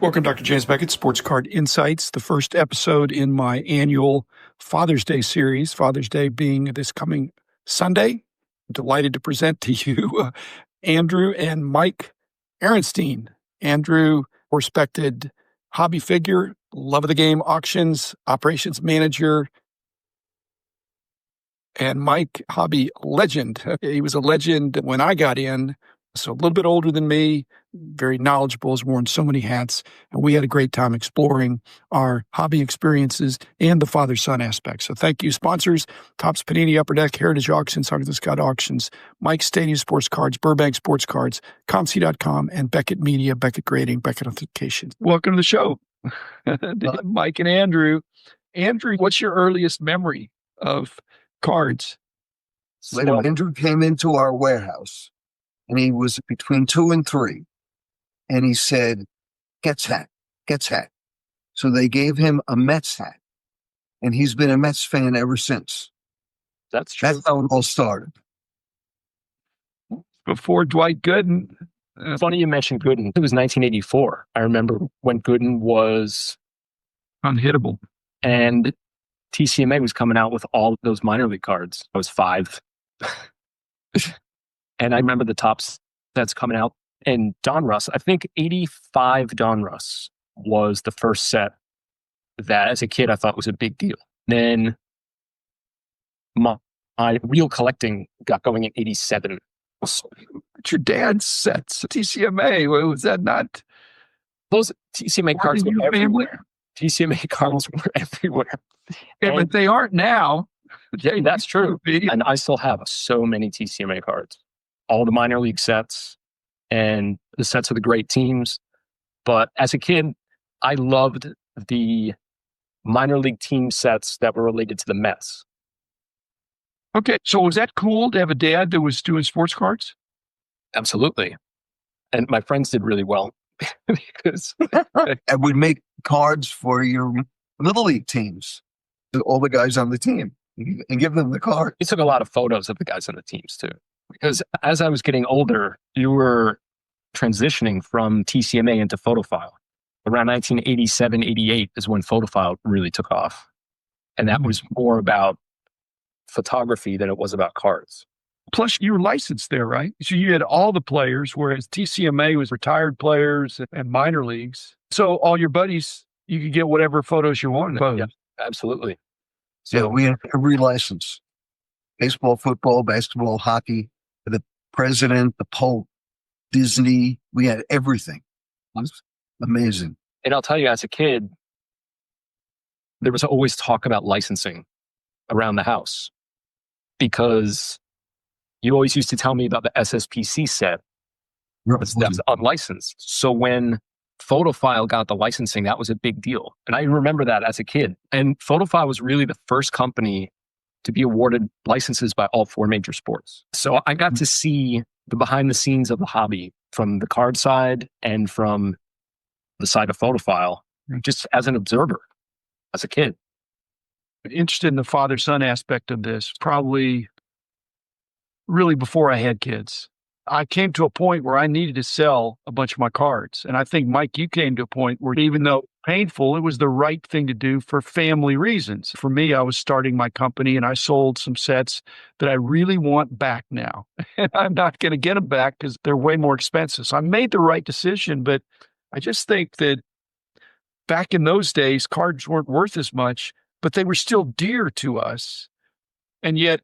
Welcome, Dr. James Beckett, Sports Card Insights, the first episode in my annual Father's Day series, Father's Day being this coming Sunday. I'm delighted to present to you Andrew and Mike Aronstein. Andrew, respected hobby figure, love of the game auctions, operations manager, and Mike, hobby legend. He was a legend when I got in, so a little bit older than me, very knowledgeable, has worn so many hats, and we had a great time exploring our hobby experiences and the father-son aspect. So thank you, sponsors, Topps Panini Upper Deck, Heritage Auctions, Heart of the Scott Auctions, Mike Stadium Sports Cards, Burbank Sports Cards, ComC.com, and Beckett Media, Beckett Grading, Beckett Authentication. Welcome to the show, Mike and Andrew. Andrew, what's your earliest memory of cards? When Andrew came into our warehouse, and he was between 2 and 3, and he said, "Gets hat, gets hat." So they gave him a Mets hat, and he's been a Mets fan ever since. That's true. That's how it all started. Before Dwight Gooden. Funny you mentioned Gooden. It was 1984. I remember when Gooden was Unhittable. And TCMA was coming out with all of those minor league cards. I was 5. And I remember the Topps that's coming out. And Donruss, I think 85 Donruss was the first set that as a kid I thought was a big deal. Then my real collecting got going in 87. It's your dad's sets, TCMA. Was that not? Those TCMA cards were family? everywhere. TCMA cards were everywhere. Yeah, but they aren't now. That's true. And I still have so many TCMA cards. All the minor league sets and the sets of the great teams. But as a kid, I loved the minor league team sets that were related to the Mets. Okay, so was that cool to have a dad that was doing sports cards? Absolutely. And my friends did really well because And we'd make cards for your little league teams, all the guys on the team, and give them the card. we took a lot of photos of the guys on the teams too. Because as I was getting older, you were transitioning from TCMA into PhotoFile. Around 1987, 88 is when PhotoFile really took off. And that was more about photography than it was about cards. Plus, you were licensed there, right? So you had all the players, whereas TCMA was retired players and minor leagues. So all your buddies, you could get whatever photos you wanted. Yeah, absolutely. So we had every license: baseball, football, basketball, hockey, the president, the Pope, Disney. We had everything. It was amazing. And I'll tell you, as a kid, there was always talk about licensing around the house because you always used to tell me about the SSPC set that was unlicensed. So when PhotoFile got the licensing, that was a big deal. And I remember that as a kid. And PhotoFile was really the first company to be awarded licenses by all 4 major sports. So I got to see the behind the scenes of the hobby from the card side and from the side of PhotoFile, just as an observer, as a kid. Interested in the father-son aspect of this, probably really before I had kids. I came to a point where I needed to sell a bunch of my cards. And I think, Mike, you came to a point where even though painful, it was the right thing to do for family reasons. For me, I was starting my company and I sold some sets that I really want back now. And I'm not going to get them back because they're way more expensive. So I made the right decision, but I just think that back in those days, cards weren't worth as much, but they were still dear to us. And yet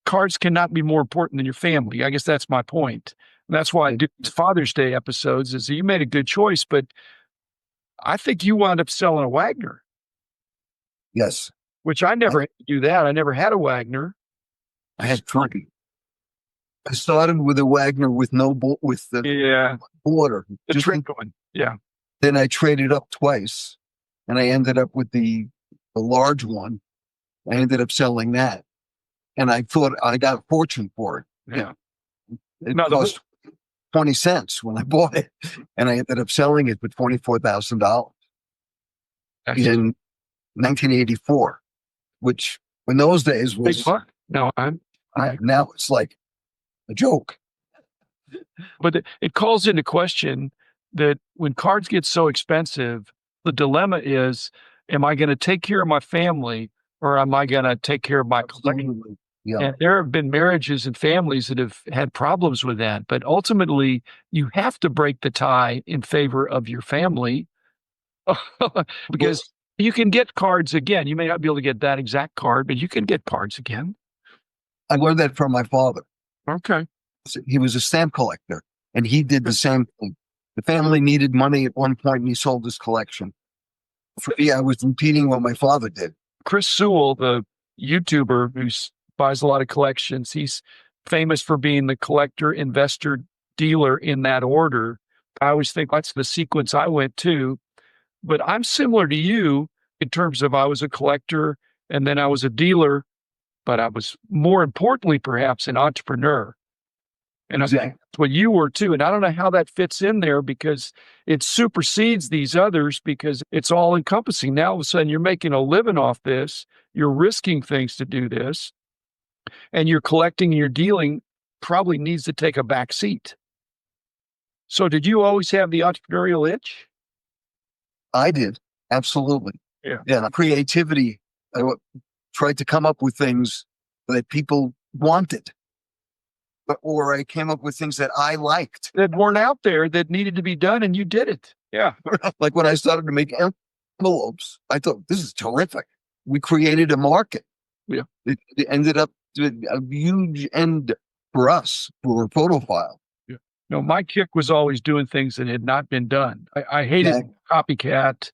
cards cannot be more important than your family. I guess that's my point. And that's why I do these Father's Day episodes is you made a good choice, but I think you wound up selling a Wagner. Yes. Which I never had to do that. I never had a Wagner. I had 20. I started with a Wagner with with the border. The trick one. Yeah. Then I traded up twice and I ended up with the large one. I ended up selling that. And I thought I got a fortune for it. Yeah. It cost 20 cents when I bought it. And I ended up selling it for $24,000 in 1984, which in those days was big fun. No, now it's like a joke. But it calls into question that when cards get so expensive, the dilemma is, am I going to take care of my family or am I going to take care of my collection? Absolutely. Yeah. And there have been marriages and families that have had problems with that. But ultimately, you have to break the tie in favor of your family because you can get cards again. You may not be able to get that exact card, but you can get cards again. I learned that from my father. Okay. He was a stamp collector, and he did the same thing. The family needed money at one point, and he sold his collection. For me, I was repeating what my father did. Chris Sewell, the YouTuber who buys a lot of collections, he's famous for being the collector, investor, dealer in that order. I always think that's the sequence I went to. But I'm similar to you in terms of I was a collector and then I was a dealer, but I was more importantly, perhaps an entrepreneur. And I think that's what you were too. And I don't know how that fits in there because it supersedes these others because it's all encompassing. Now all of a sudden you're making a living off this. You're risking things to do this. And your collecting and your dealing probably needs to take a back seat. So did you always have the entrepreneurial itch? I did. Absolutely. Yeah. Yeah. Creativity. I tried to come up with things that people wanted. Or I came up with things that I liked. That weren't out there that needed to be done and you did it. Yeah. Like when I started to make envelopes, I thought, this is terrific. We created a market. Yeah. It ended up a huge end for us, for a photophile. Yeah. No, my kick was always doing things that had not been done. I hated copycat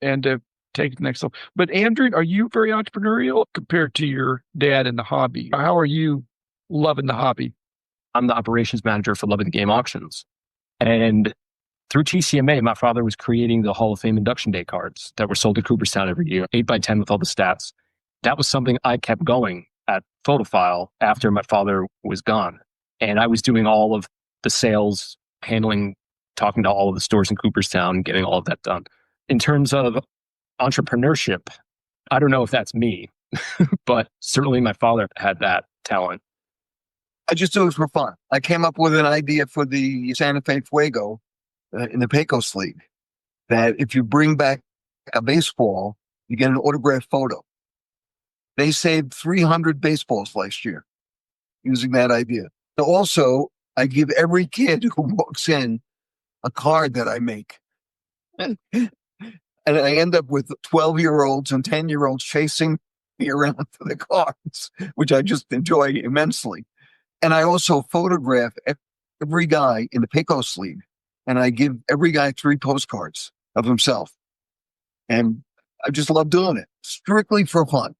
and to take it next level. But Andrew, are you very entrepreneurial compared to your dad in the hobby? How are you loving the hobby? I'm the operations manager for Love of the Game Auctions. And through TCMA, my father was creating the Hall of Fame Induction Day cards that were sold at Cooperstown every year, 8x10 with all the stats. That was something I kept going at Photophile after my father was gone. And I was doing all of the sales, talking to all of the stores in Cooperstown, getting all of that done. In terms of entrepreneurship, I don't know if that's me, but certainly my father had that talent. I just do it for fun. I came up with an idea for the Santa Fe Fuego in the Pecos League that if you bring back a baseball, you get an autographed photo. They saved 300 baseballs last year using that idea. Also, I give every kid who walks in a card that I make. And I end up with 12-year-olds and 10-year-olds chasing me around for the cards, which I just enjoy immensely. And I also photograph every guy in the Pecos League, and I give every guy 3 postcards of himself. And I just love doing it, strictly for fun.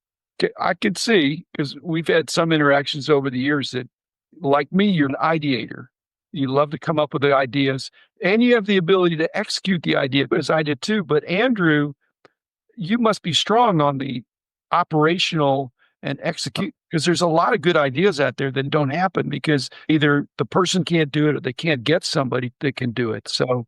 I can see, because we've had some interactions over the years that, like me, you're an ideator. You love to come up with the ideas, and you have the ability to execute the idea, as I did too. But Andrew, you must be strong on the operational and execute, because there's a lot of good ideas out there that don't happen because either the person can't do it or they can't get somebody that can do it. So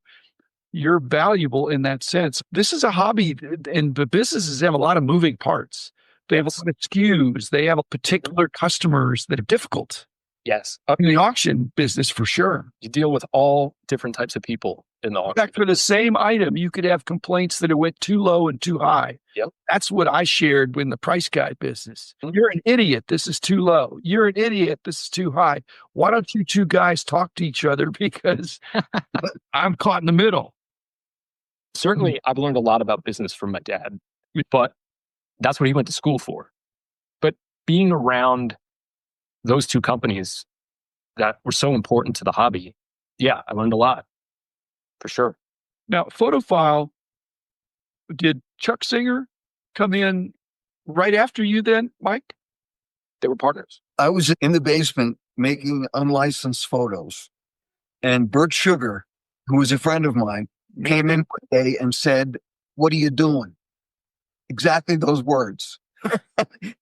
you're valuable in that sense. This is a hobby, and the businesses have a lot of moving parts. They have a lot of SKUs. They have particular customers that are difficult. Yes. In the auction business, for sure. You deal with all different types of people in the auction. In fact, for the same item, you could have complaints that it went too low and too high. Yep. That's what I shared in the price guide business. You're an idiot. This is too low. You're an idiot. This is too high. Why don't you two guys talk to each other? Because I'm caught in the middle. Certainly, I've learned a lot about business from my dad, but that's what he went to school for. But being around those two companies that were so important to the hobby, yeah, I learned a lot, for sure. Now, Photophile, did Chuck Singer come in right after you then, Mike? They were partners. I was in the basement making unlicensed photos, and Bert Sugar, who was a friend of mine, came in one day and said, "What are you doing?" Exactly those words.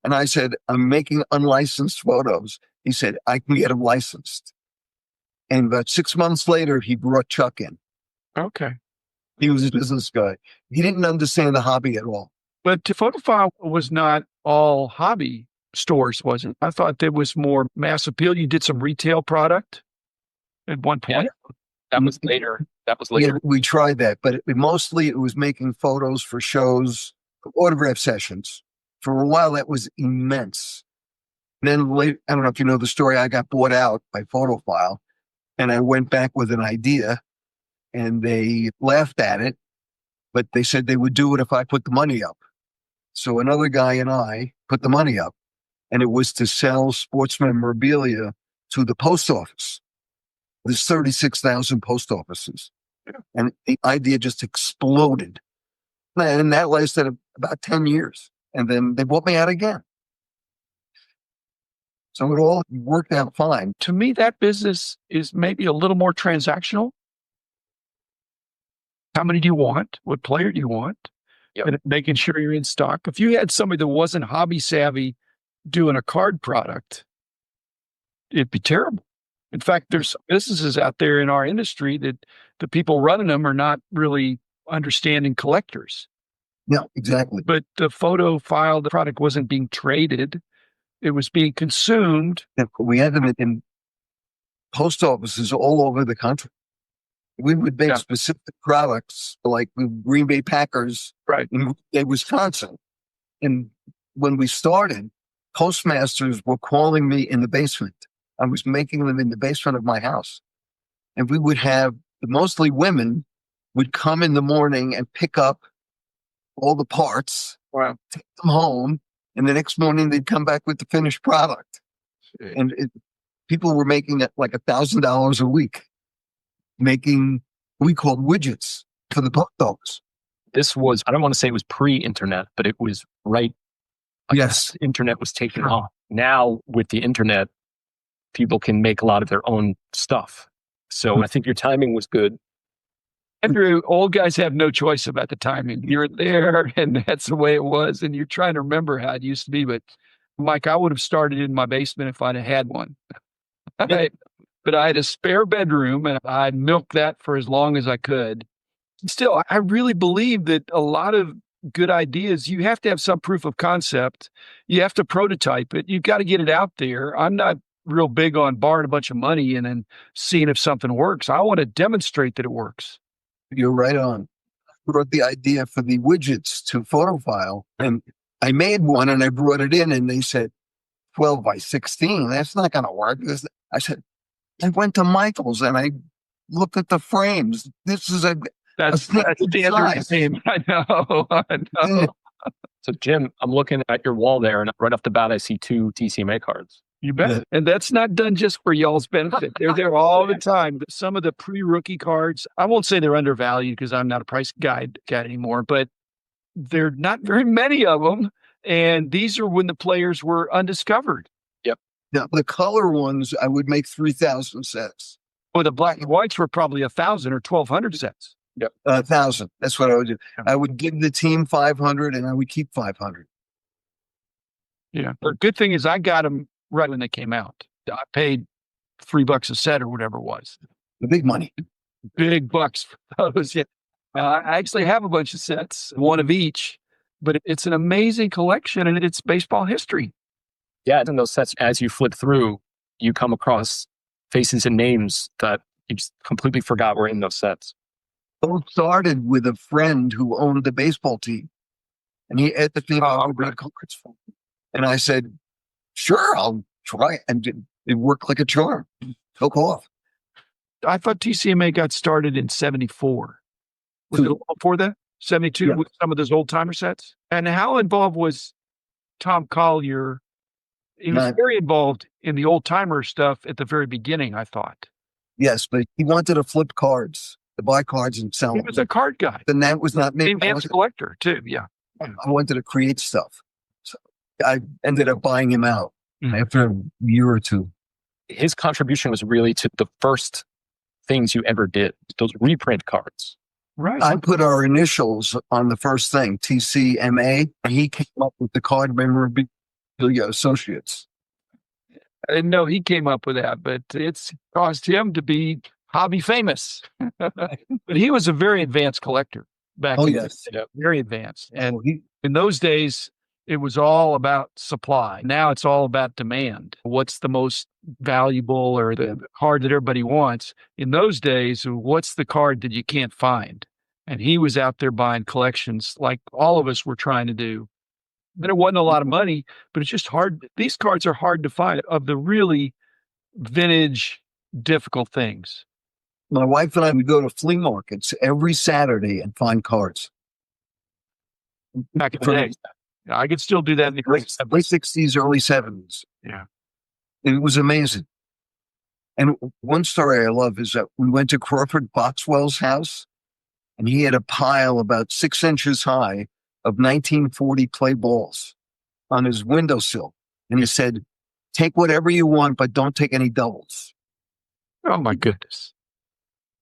And I said, "I'm making unlicensed photos." He said, "I can get them licensed." And about 6 months later, he brought Chuck in. Okay. He was a business guy. He didn't understand the hobby at all. But Photophile was not all hobby stores, was it? I thought there was more mass appeal. You did some retail product at one point. Yeah, that was later. That was later. Yeah, we tried that, but mostly it was making photos for shows, autograph sessions. For a while, that was immense. Then late, I don't know if you know the story, I got bought out by Photophile, and I went back with an idea, and they laughed at it, but they said they would do it if I put the money up. So another guy and I put the money up, and it was to sell sports memorabilia to the post office. There's 36,000 post offices. And the idea just exploded. And that lasted about 10 years. And then they bought me out again. So it all worked out fine. To me, that business is maybe a little more transactional. How many do you want? What player do you want? Yep. And making sure you're in stock. If you had somebody that wasn't hobby savvy doing a card product, it'd be terrible. In fact, there's businesses out there in our industry that the people running them are not really understanding collectors. Yeah, exactly. But the photo file, the product wasn't being traded. It was being consumed. We had them in post offices all over the country. We would make specific products like the Green Bay Packers Right. in Wisconsin. And when we started, postmasters were calling me in the basement. I was making them in the basement of my house. And we would have, mostly women, would come in the morning and pick up all the parts, Wow. take them home, and the next morning they'd come back with the finished product. And people were making it like $1,000 a week, making we called widgets for the post office. This was, I don't want to say it was pre-internet, but it was right. Yes. Internet was taking off. Now with the internet, people can make a lot of their own stuff. So I think your timing was good. Andrew, old guys have no choice about the timing. You're there, and that's the way it was. And you're trying to remember how it used to be. But Mike, I would have started in my basement if I'd have had one. But I had a spare bedroom, and I milked that for as long as I could. Still, I really believe that a lot of good ideas, you have to have some proof of concept. You have to prototype it. You've got to get it out there. I'm not real big on borrowing a bunch of money and then seeing if something works. I want to demonstrate that it works. You're right on. I brought the idea for the widgets to Photophile, and I made one and I brought it in, and they said, 12 by 16, that's not going to work. I said, I went to Michael's and I looked at the frames. This is That's standard name. I know. So Jim, I'm looking at your wall there, and right off the bat, I see 2 TCMA cards. You bet. Yeah. And that's not done just for y'all's benefit. They're there all the time. Some of the pre-rookie cards, I won't say they're undervalued because I'm not a price guide anymore, but there are not very many of them. And these are when the players were undiscovered. Yep. Yeah, the color ones, I would make 3,000 sets. Well, the black and whites were probably 1,000 or 1,200 sets. Yep. 1,000. That's what I would do. I would give the team 500 and I would keep 500. Yeah. The good thing is I got them right when they came out. I paid $3 a set or whatever it was. The big money. Big bucks for those. Yeah. I actually have a bunch of sets, one of each, but it's an amazing collection and it's baseball history. Yeah. And those sets, as you flip through, you come across faces and names that you just completely forgot were in those sets. Both started with a friend who owned the baseball team. And he at the team cards for me. And I said, sure, I'll try. And it worked like a charm. Took off. I thought TCMA got started in 74. Was it before that? 72 with some of those old timer sets? And how involved was Tom Collier? He was very involved in the old timer stuff at the very beginning, I thought. Yes, but he wanted to flip cards, to buy cards and sell them. He was a card guy. And that was not me. Advanced collector, too. Yeah. I wanted to create stuff. So I ended up buying him out after a year or two. His contribution was really to the first things you ever did, those reprint cards. Right. I put our initials on the first thing, TCMA, and he came up with the Card Memorabilia Associates. I didn't know he came up with that, but it's caused him to be hobby famous. But he was a very advanced collector back then. Yes. Very advanced. And he, in those days, It was all about supply. Now it's all about demand. What's the most valuable or the card that everybody wants? In those days, what's the card that you can't find? And he was out there buying collections like all of us were trying to do. But it wasn't a lot of money, but it's just hard. These cards are hard to find of the really vintage, difficult things. My wife and I would go to flea markets every Saturday and find cards. Back in the day. I could still do that in the late 60s, early 70s. Yeah. It was amazing. And one story I love is that we went to Crawford Boxwell's house, and he had a pile about 6 inches high of 1940 play balls on his windowsill. And he said, take whatever you want, but don't take any doubles. Oh, my goodness.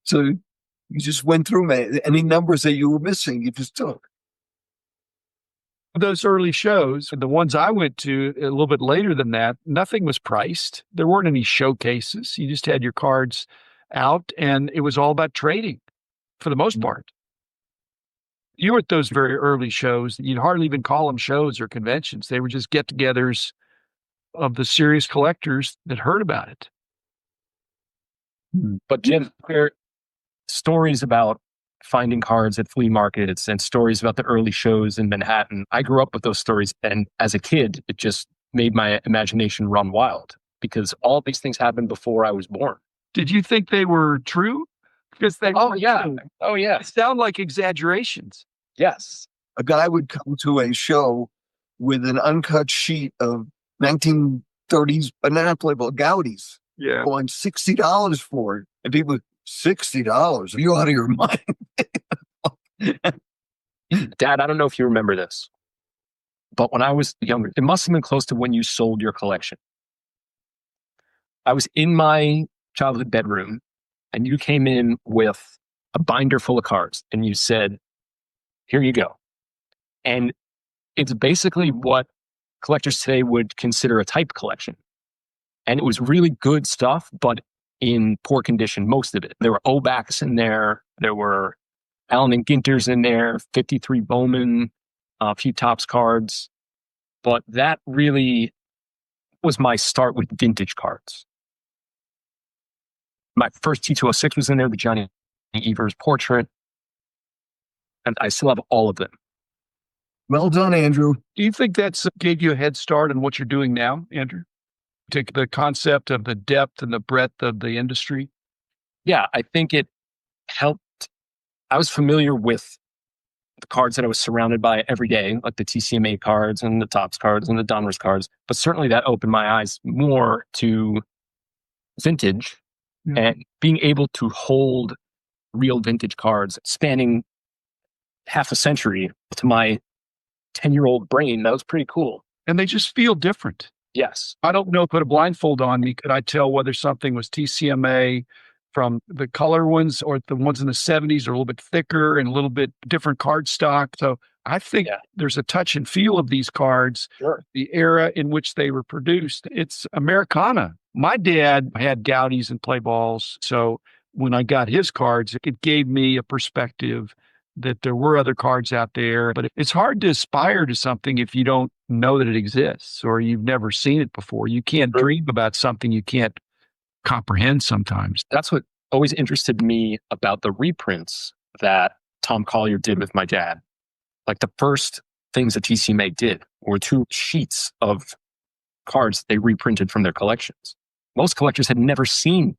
So you just went through any numbers that you were missing, you just took. Those early shows, the ones I went to a little bit later than that, nothing was priced. There weren't any showcases. You just had your cards out, and it was all about trading for the most part. You were at those very early shows. You'd hardly even call them shows or conventions. They were just get-togethers of the serious collectors that heard about it. But Jim, there are stories about finding cards at flea markets and stories about the early shows in Manhattan. I grew up with those stories, and as a kid, it just made my imagination run wild because all these things happened before I was born. Did you think they were true? Because they Oh yeah. They sound like exaggerations. Yes. A guy would come to a show with an uncut sheet of 1930s banana playboy Gaudis. Yeah. Going $60 for it. And people, $60? Are you out of your mind? Dad, I don't know if you remember this, but when I was younger, it must have been close to when you sold your collection. I was in my childhood bedroom, and you came in with a binder full of cards, and you said, here you go. And it's basically what collectors today would consider a type collection. And it was really good stuff, but in poor condition, most of it. There were Obacks in there. There were Allen and Ginters in there, 53 Bowman, a few Topps cards. But that really was my start with vintage cards. My first T206 was in there, the Johnny Evers portrait. And I still have all of them. Well done, Andrew. Do you think that's gave you a head start on what you're doing now, Andrew? Take the concept of the depth and the breadth of the industry? Yeah, I think it helped. I was familiar with the cards that I was surrounded by every day, like the TCMA cards and the Topps cards and the Donruss cards. But certainly that opened my eyes more to vintage and being able to hold real vintage cards spanning half a century to my 10-year-old brain. That was pretty cool. And they just feel different. Yes. I don't know, put a blindfold on me. Could I tell whether something was TCMA from the color ones or the ones in the 70s are a little bit thicker and a little bit different card stock? So I think there's a touch and feel of these cards, the era in which they were produced. It's Americana. My dad had Gaudis and play balls. So when I got his cards, it gave me a perspective that there were other cards out there. But it's hard to aspire to something if you don't know that it exists or you've never seen it before. You can't dream about something you can't comprehend sometimes. That's what always interested me about the reprints that Tom Collier did with my dad. Like the first things that TCMA did were 2 sheets of cards they reprinted from their collections. Most collectors had never seen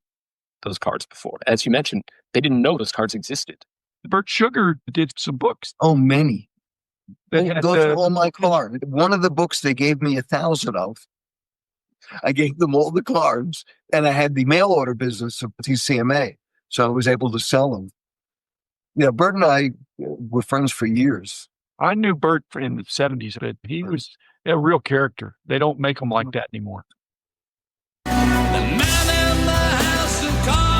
those cards before. As you mentioned, they didn't know those cards existed. Bert Sugar did some books. Oh, many. They Go through all my cards. One of the books they gave me 1,000 of. I gave them all the cards, and I had the mail order business of TCMA, so I was able to sell them. Yeah, Bert and I were friends for years. I knew Bert in the 70s, but he was a real character. They don't make them like that anymore. The man in the house of cards.